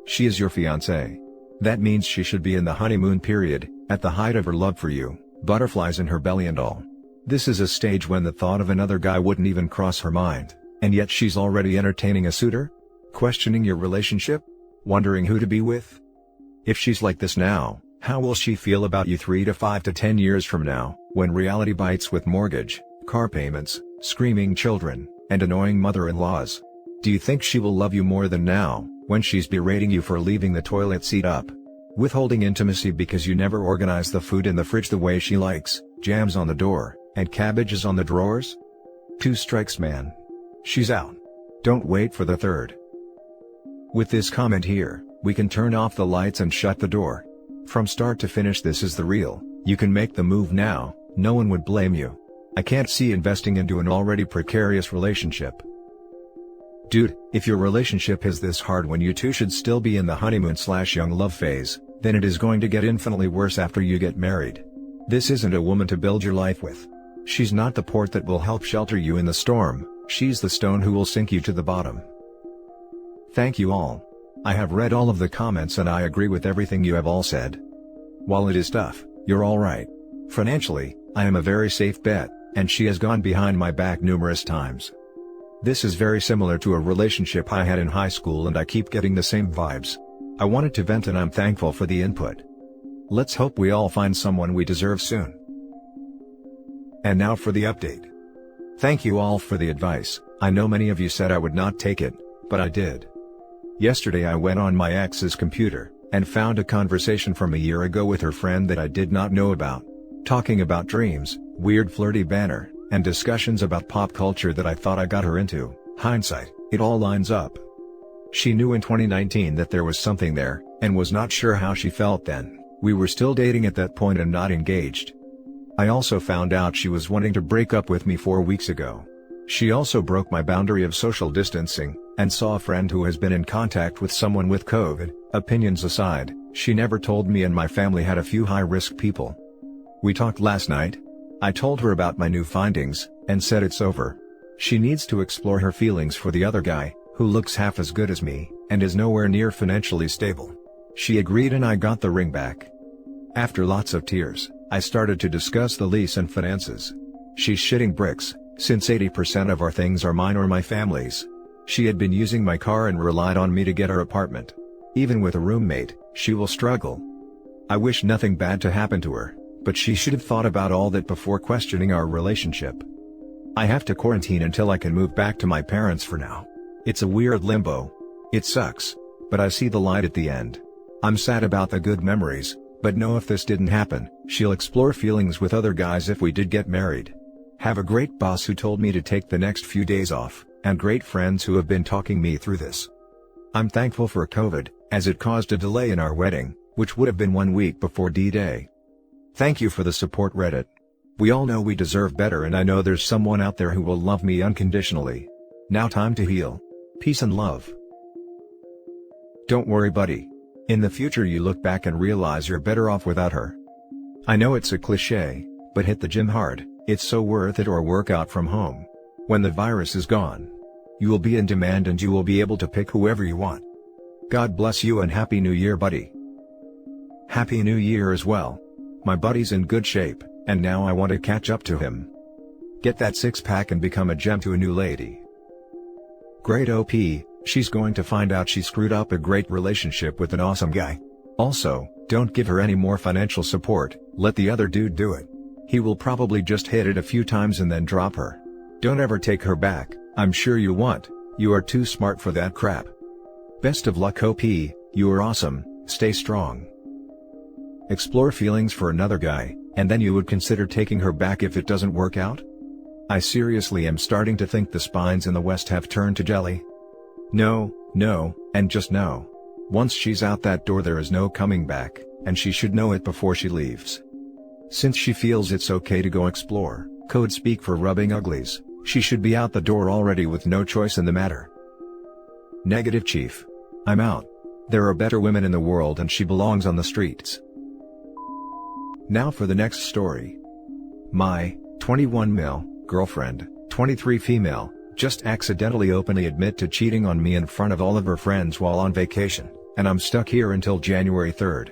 She is your fiancé. That means she should be in the honeymoon period, at the height of her love for you, butterflies in her belly and all. This is a stage when the thought of another guy wouldn't even cross her mind, and yet she's already entertaining a suitor? Questioning your relationship? Wondering who to be with? If she's like this now, how will she feel about you 3 to 5 to 10 years from now, when reality bites with mortgage, car payments, screaming children, and annoying mother-in-laws? Do you think she will love you more than now, when she's berating you for leaving the toilet seat up? Withholding intimacy because you never organize the food in the fridge the way she likes, jams on the door, and cabbages on the drawers? 2 strikes, man. She's out. Don't wait for the third. With this comment here, we can turn off the lights and shut the door. From start to finish, this is the real. You can make the move now, no one would blame you. I can't see investing into an already precarious relationship. Dude, if your relationship is this hard when you two should still be in the honeymoon/young love phase, then it is going to get infinitely worse after you get married. This isn't a woman to build your life with. She's not the port that will help shelter you in the storm, she's the stone who will sink you to the bottom. Thank you all. I have read all of the comments and I agree with everything you have all said. While it is tough, you're all right. Financially, I am a very safe bet, and she has gone behind my back numerous times. This is very similar to a relationship I had in high school and I keep getting the same vibes. I wanted to vent and I'm thankful for the input. Let's hope we all find someone we deserve soon. And now for the update. Thank you all for the advice. I know many of you said I would not take it, but I did. Yesterday I went on my ex's computer, and found a conversation from a year ago with her friend that I did not know about. talking about dreams, weird flirty banter, and discussions about pop culture that I thought I got her into. Hindsight, it all lines up. She knew in 2019 that there was something there, and was not sure how she felt then. We were still dating at that point and not engaged. I also found out she was wanting to break up with me 4 weeks ago. She also broke my boundary of social distancing, and saw a friend who has been in contact with someone with COVID. Opinions aside, she never told me, and my family had a few high-risk people. We talked last night. I told her about my new findings, and said it's over. She needs to explore her feelings for the other guy, who looks half as good as me, and is nowhere near financially stable. She agreed and I got the ring back. After lots of tears, I started to discuss the lease and finances. She's shitting bricks, since 80% of our things are mine or my family's. She had been using my car and relied on me to get her apartment. Even with a roommate, she will struggle. I wish nothing bad to happen to her, but she should have thought about all that before questioning our relationship. I have to quarantine until I can move back to my parents for now. It's a weird limbo. It sucks, but I see the light at the end. I'm sad about the good memories, but know if this didn't happen, she'll explore feelings with other guys if we did get married. Have a great boss who told me to take the next few days off, and great friends who have been talking me through this. I'm thankful for COVID, as it caused a delay in our wedding, which would have been 1 week before D-Day. Thank you for the support, Reddit. We all know we deserve better, and I know there's someone out there who will love me unconditionally. Now time to heal. Peace and love. Don't worry, buddy. In the future you look back and realize you're better off without her. I know it's a cliche, but hit the gym hard, it's so worth it, or work out from home. When the virus is gone, you will be in demand and you will be able to pick whoever you want. God bless you and Happy New Year, buddy. Happy New Year as well. My buddy's in good shape, and now I want to catch up to him. Get that six-pack and become a gem to a new lady. Great OP, she's going to find out she screwed up a great relationship with an awesome guy. Also, don't give her any more financial support, let the other dude do it. He will probably just hit it a few times and then drop her. Don't ever take her back, I'm sure you won't, you are too smart for that crap. Best of luck, OP, you are awesome, stay strong. Explore feelings for another guy, and then you would consider taking her back if it doesn't work out? I seriously am starting to think the spines in the West have turned to jelly. No, and just no. Once she's out that door there is no coming back, and she should know it before she leaves. Since she feels it's okay to go explore, code speak for rubbing uglies, she should be out the door already with no choice in the matter. Negative Chief. I'm out. There are better women in the world and she belongs on the streets. Now for the next story. My 21 male girlfriend, 23 female, just accidentally openly admit to cheating on me in front of all of her friends while on vacation, and I'm stuck here until January 3rd.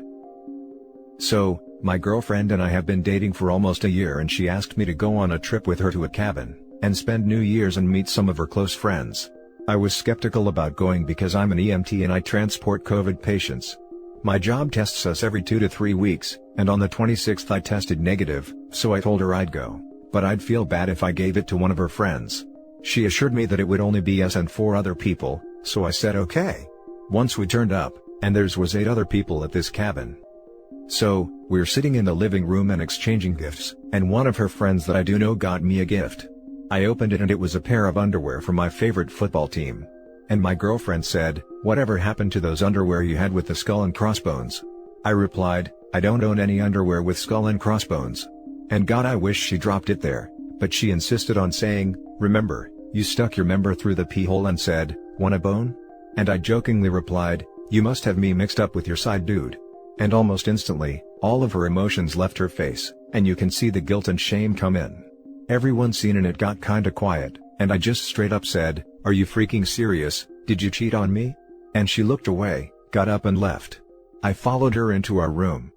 So, my girlfriend and I have been dating for almost a year, and she asked me to go on a trip with her to a cabin, and spend New Year's and meet some of her close friends. I was skeptical about going because I'm an EMT and I transport COVID patients. My job tests us every 2 to 3 weeks, and on the 26th I tested negative, so I told her I'd go, but I'd feel bad if I gave it to one of her friends. She assured me that it would only be us and 4 other people, so I said okay. Once we turned up, and there was 8 other people at this cabin. So, we're sitting in the living room and exchanging gifts, and one of her friends that I do know got me a gift. I opened it and it was a pair of underwear from my favorite football team. And my girlfriend said, "Whatever happened to those underwear you had with the skull and crossbones?" I replied, "I don't own any underwear with skull and crossbones." And God, I wish she dropped it there, but she insisted on saying, "Remember, you stuck your member through the pee hole," and said, "Want a bone?" And I jokingly replied, "You must have me mixed up with your side dude." And almost instantly, all of her emotions left her face, and you can see the guilt and shame come in. Everyone seen and it got kinda quiet, and I just straight up said, "Are you freaking serious? Did you cheat on me?" And she looked away, got up and left. I followed her into our room.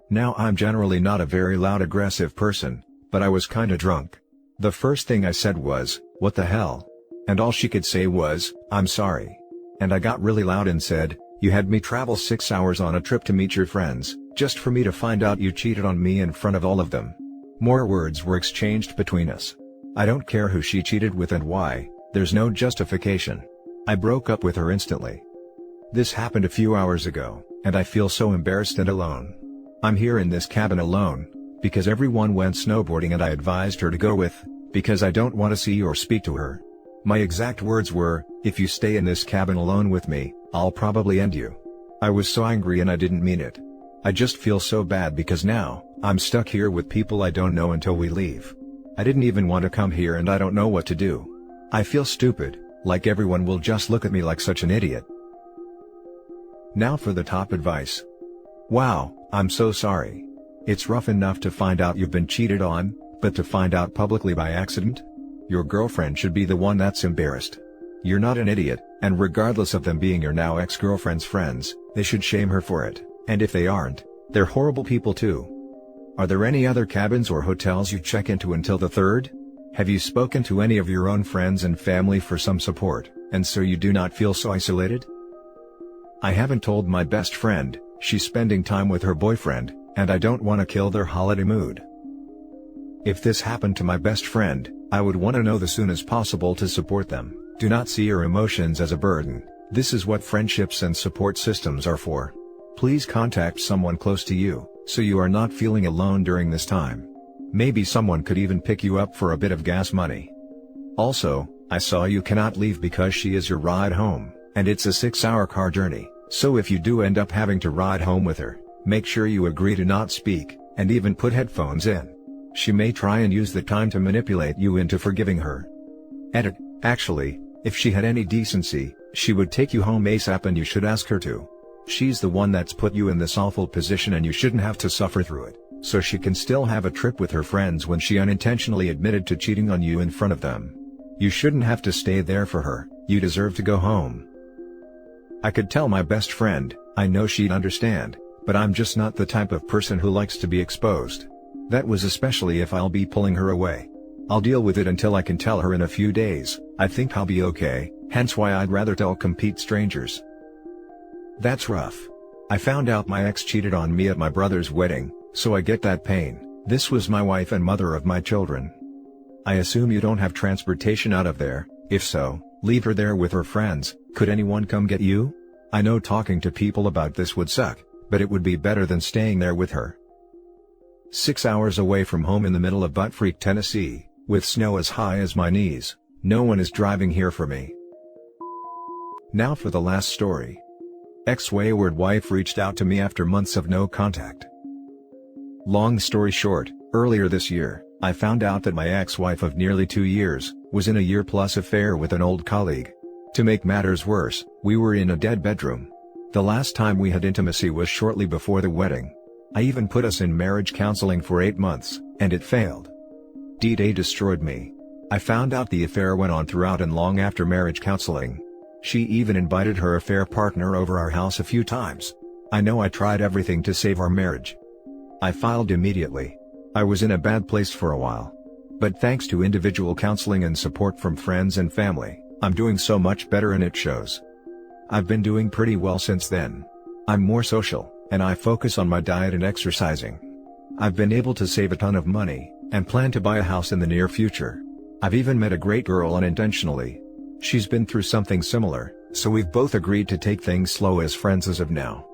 Now I'm generally not a very loud aggressive person, but I was kinda drunk. The first thing I said was, "What the hell?" And all she could say was, "I'm sorry." And I got really loud and said, "You had me travel 6 hours on a trip to meet your friends, just for me to find out you cheated on me in front of all of them." More words were exchanged between us. I don't care who she cheated with and why, there's no justification. I broke up with her instantly. This happened a few hours ago, and I feel so embarrassed and alone. I'm here in this cabin alone, because everyone went snowboarding and I advised her to go with, because I don't want to see or speak to her. My exact words were, "If you stay in this cabin alone with me, I'll probably end you." I was so angry and I didn't mean it. I just feel so bad because now, I'm stuck here with people I don't know until we leave. I didn't even want to come here and I don't know what to do. I feel stupid, like everyone will just look at me like such an idiot. Now for the top advice. Wow, I'm so sorry. It's rough enough to find out you've been cheated on, but to find out publicly by accident? Your girlfriend should be the one that's embarrassed. You're not an idiot, and regardless of them being your now ex-girlfriend's friends, they should shame her for it, and if they aren't, they're horrible people too. Are there any other cabins or hotels you check into until the 3rd? Have you spoken to any of your own friends and family for some support, and so you do not feel so isolated? I haven't told my best friend, she's spending time with her boyfriend, and I don't want to kill their holiday mood. If this happened to my best friend, I would want to know as soon as possible to support them. Do not see your emotions as a burden. This is what friendships and support systems are for. Please contact someone close to you, so you are not feeling alone during this time. Maybe someone could even pick you up for a bit of gas money. Also, I saw you cannot leave because she is your ride home, and it's a 6-hour car journey, so if you do end up having to ride home with her, make sure you agree to not speak, and even put headphones in. She may try and use the time to manipulate you into forgiving her. Edit. Actually, if she had any decency, she would take you home ASAP and you should ask her to. She's the one that's put you in this awful position and you shouldn't have to suffer through it, so she can still have a trip with her friends when she unintentionally admitted to cheating on you in front of them. You shouldn't have to stay there for her, you deserve to go home. I could tell my best friend, I know she'd understand, but I'm just not the type of person who likes to be exposed. That was especially if I'll be pulling her away. I'll deal with it until I can tell her in a few days. I think I'll be okay, hence why I'd rather tell complete strangers. That's rough. I found out my ex cheated on me at my brother's wedding, so I get that pain. This was my wife and mother of my children. I assume you don't have transportation out of there. If so, leave her there with her friends. Could anyone come get you? I know talking to people about this would suck, but it would be better than staying there with her. 6 hours away from home in the middle of butt-freak Tennessee, with snow as high as my knees. No one is driving here for me. Now for the last story. Ex-wayward wife reached out to me after months of no contact. Long story short, earlier this year, I found out that my ex-wife of nearly 2 years, was in a year-plus affair with an old colleague. To make matters worse, we were in a dead bedroom. The last time we had intimacy was shortly before the wedding. I even put us in marriage counseling for 8 months, and it failed. D-Day destroyed me. I found out the affair went on throughout and long after marriage counseling. She even invited her affair partner over our house a few times. I know I tried everything to save our marriage. I filed immediately. I was in a bad place for a while. But thanks to individual counseling and support from friends and family, I'm doing so much better and it shows. I've been doing pretty well since then. I'm more social, and I focus on my diet and exercising. I've been able to save a ton of money, and plan to buy a house in the near future. I've even met a great girl unintentionally. She's been through something similar, so we've both agreed to take things slow as friends as of now.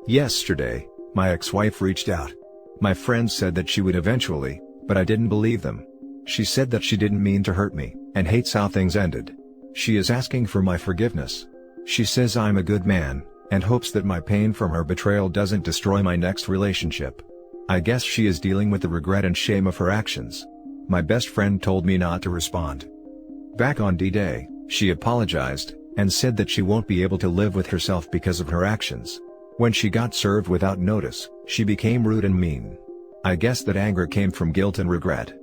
Yesterday, my ex-wife reached out. My friends said that she would eventually, but I didn't believe them. She said that she didn't mean to hurt me, and hates how things ended. She is asking for my forgiveness. She says I'm a good man, and hopes that my pain from her betrayal doesn't destroy my next relationship. I guess she is dealing with the regret and shame of her actions. My best friend told me not to respond. Back on D-Day, she apologized, and said that she won't be able to live with herself because of her actions. When she got served without notice, she became rude and mean. I guess that anger came from guilt and regret.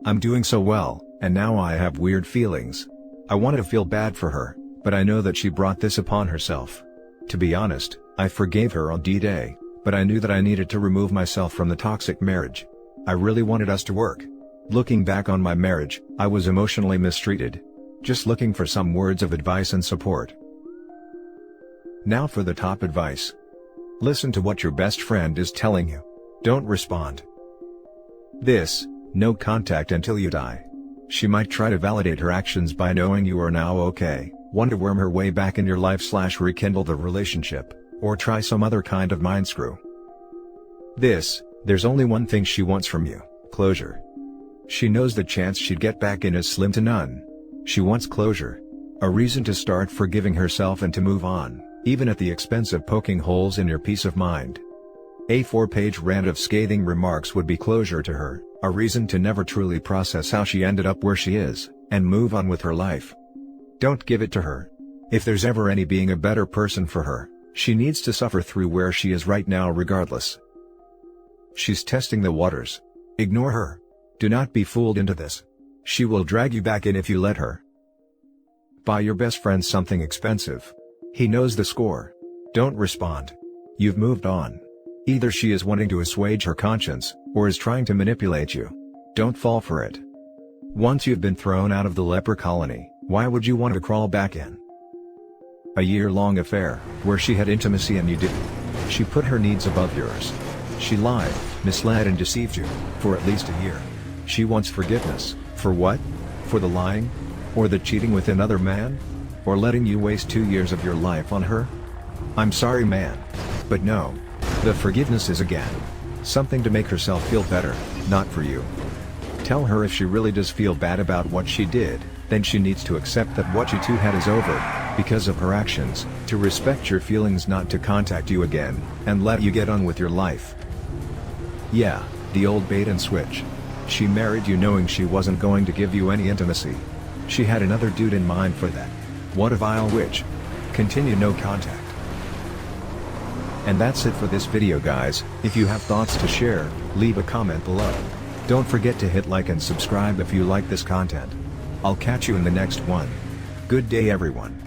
I'm doing so well, and now I have weird feelings. I wanted to feel bad for her, but I know that she brought this upon herself. To be honest, I forgave her on D-Day, but I knew that I needed to remove myself from the toxic marriage. I really wanted us to work. Looking back on my marriage, I was emotionally mistreated. Just looking for some words of advice and support. Now for the top advice. Listen to what your best friend is telling you. Don't respond. This, no contact until you die. She might try to validate her actions by knowing you are now okay, want to worm her way back in your life/rekindle the relationship, or try some other kind of mind screw. This, There's only one thing she wants from you: closure. She knows the chance she'd get back in is slim to none. She wants closure. A reason to start forgiving herself and to move on, even at the expense of poking holes in your peace of mind. A 4-page rant of scathing remarks would be closure to her, a reason to never truly process how she ended up where she is, and move on with her life. Don't give it to her. If there's ever any being a better person for her, she needs to suffer through where she is right now regardless. She's testing the waters. Ignore her. Do not be fooled into this. She will drag you back in if you let her. Buy your best friend something expensive. He knows the score. Don't respond. You've moved on. Either she is wanting to assuage her conscience, or is trying to manipulate you. Don't fall for it. Once you've been thrown out of the leper colony, why would you want to crawl back in? A year-long affair, where she had intimacy and you didn't. She put her needs above yours. She lied, misled and deceived you, for at least a year. She wants forgiveness, for what? For the lying? Or the cheating with another man? Or letting you waste 2 years of your life on her? I'm sorry, man. But no. The forgiveness is again something to make herself feel better, not for you. Tell her if she really does feel bad about what she did, then she needs to accept that what you two had is over, because of her actions, to respect your feelings, not to contact you again, and let you get on with your life. Yeah, the old bait and switch. She married you knowing she wasn't going to give you any intimacy. She had another dude in mind for that. What a vile witch. Continue no contact. And that's it for this video, guys. If you have thoughts to share, leave a comment below. Don't forget to hit like and subscribe if you like this content. I'll catch you in the next one. Good day, everyone.